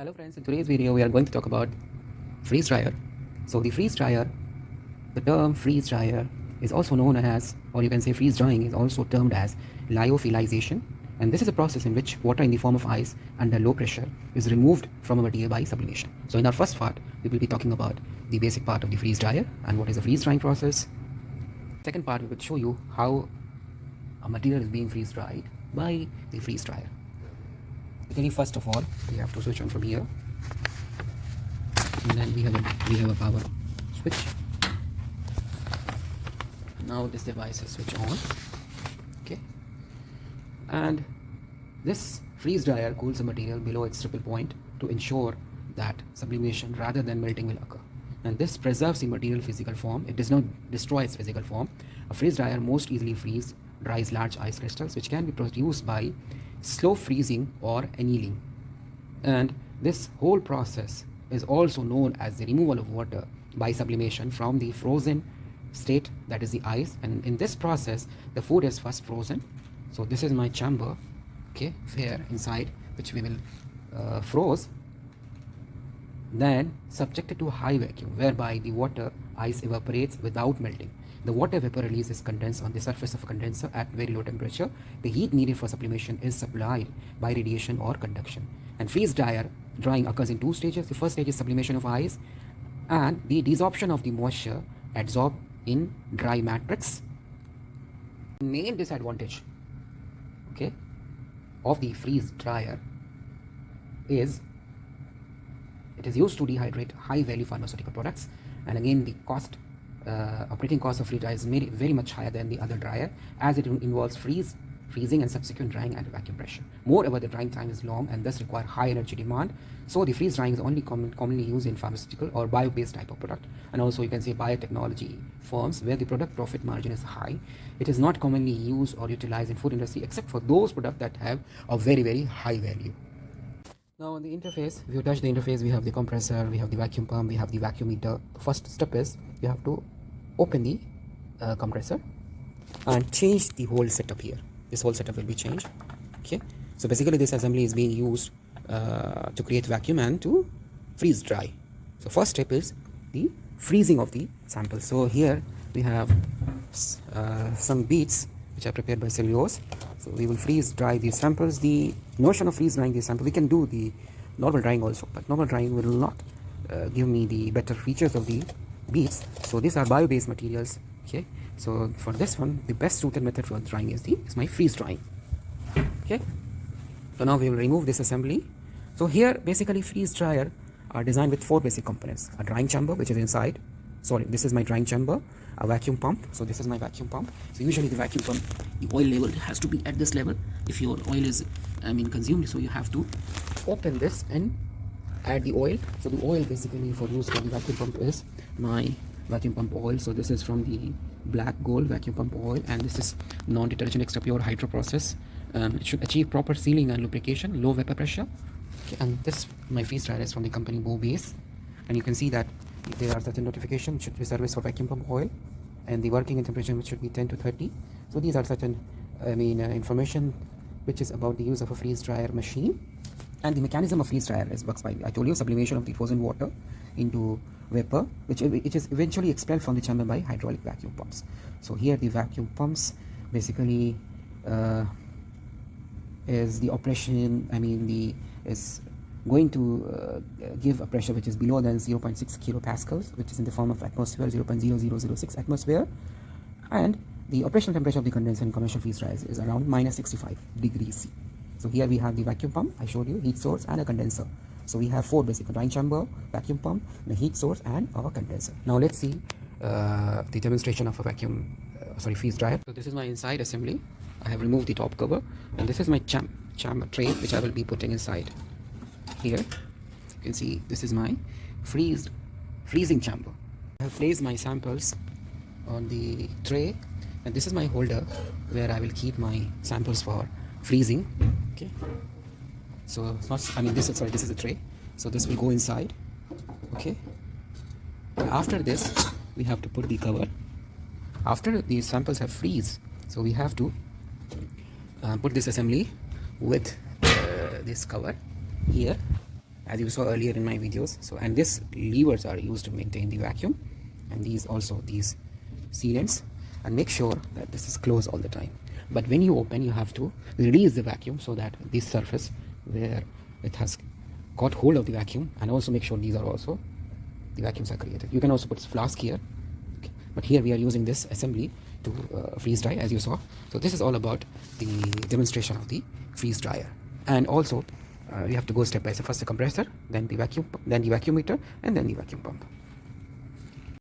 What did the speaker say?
Hello friends, in today's video we are going to talk about freeze dryer. So the freeze dryer, the term freeze dryer is also known as, or you can say freeze drying is also termed as lyophilization, and this is a process in which water in the form of ice under low pressure is removed from a material by sublimation. So in our first part we will be talking about the basic part of the freeze dryer and what is the freeze drying process. Second part we will show you how a material is being freeze dried by the freeze dryer. First of all, we have to switch on from here, and then we have a power switch. Now this device is switched on. Okay, and this freeze dryer cools the material below its triple point to ensure that sublimation rather than melting will occur, and this preserves the material physical form. It does not destroy its physical form. A freeze dryer most easily dries large ice crystals, which can be produced by slow freezing or annealing, and this whole process is also known as the removal of water by sublimation from the frozen state, that is the ice. And in this process the food is first frozen. So this is my chamber, okay, here inside which we will froze, then subjected to a high vacuum whereby the water ice evaporates without melting. The water vapor release is condensed on the surface of a condenser at very low temperature. The heat needed for sublimation is supplied by radiation or conduction. And freeze drying occurs in two stages. The first stage is sublimation of ice and the desorption of the moisture adsorbed in dry matrix. The main disadvantage, okay, of the freeze dryer is it is used to dehydrate high value pharmaceutical products, and again the operating cost of freeze dryer is very much higher than the other dryer, as it involves freezing and subsequent drying at vacuum pressure. Moreover, the drying time is long and thus require high energy demand. So the freeze drying is only commonly used in pharmaceutical or bio-based type of product, and also you can say biotechnology firms where the product profit margin is high. It is not commonly used or utilized in food industry except for those products that have a very high value. Now on the interface, if you touch the interface, we have the compressor, we have the vacuum pump, we have the vacuum meter. The first step is you have to open the compressor and change the whole setup here. This whole setup will be changed. Okay, so basically this assembly is being used to create vacuum and to freeze dry. So first step is the freezing of the samples. So here we have some beads which are prepared by cellulose. So we will freeze dry these samples. The notion of freeze drying these samples, we can do the normal drying also, but normal drying will not give me the better features of the beads. So these are bio-based materials. Okay, so for this one the best suited method for drying is my freeze drying. Okay, so now we will remove this assembly. So here basically freeze dryer are designed with four basic components: a drying chamber which is inside. Sorry, this is my drying chamber. A vacuum pump. So this is my vacuum pump. So usually the vacuum pump, the oil level has to be at this level if your oil is consumed. So you have to open this and add the oil. So the oil basically for use for the vacuum pump is my vacuum pump oil. So this is from the black gold vacuum pump oil, and this is non-detergent extra pure hydro process. It should achieve proper sealing and lubrication, low vapor pressure. Okay, and this my freeze dryer is from the company Base, and you can see that there are certain notifications should be service for vacuum pump oil, and the working temperature which should be 10 to 30. So these are certain information which is about the use of a freeze dryer machine. And the mechanism of freeze dryer works by, I told you, sublimation of the frozen water into vapor, which is eventually expelled from the chamber by hydraulic vacuum pumps. So here the vacuum pumps basically is the operation, is going to give a pressure which is below than 0.6 kilopascals, which is in the form of atmosphere, 0.0006 atmosphere, and the operational temperature of the condenser in commercial freeze dryers is around minus 65 degrees C. So here we have the vacuum pump, I showed you, heat source and a condenser. So we have four basic: drying chamber, vacuum pump, the heat source and our condenser. Now let's see the demonstration of a freeze dryer. So this is my inside assembly. I have removed the top cover, and this is my chamber tray which I will be putting inside. Here you can see this is my freezing chamber. I have placed my samples on the tray, and this is my holder where I will keep my samples for freezing. Okay, so it's not, this is a tray, so this will go inside. Okay, and after this we have to put the cover. After these samples have freeze, so we have to put this assembly with this cover here, as you saw earlier in my videos. So, and this levers are used to maintain the vacuum, and these also these sealants, and make sure that this is closed all the time. But when you open, you have to release the vacuum so that this surface where it has got hold of the vacuum, and also make sure these are also the vacuums are created. You can also put flask here, okay. But here we are using this assembly to freeze dry, as you saw. So this is all about the demonstration of the freeze dryer. And also you have to go step by step. First the compressor, then the vacuum, then the vacuum meter, and then the vacuum pump.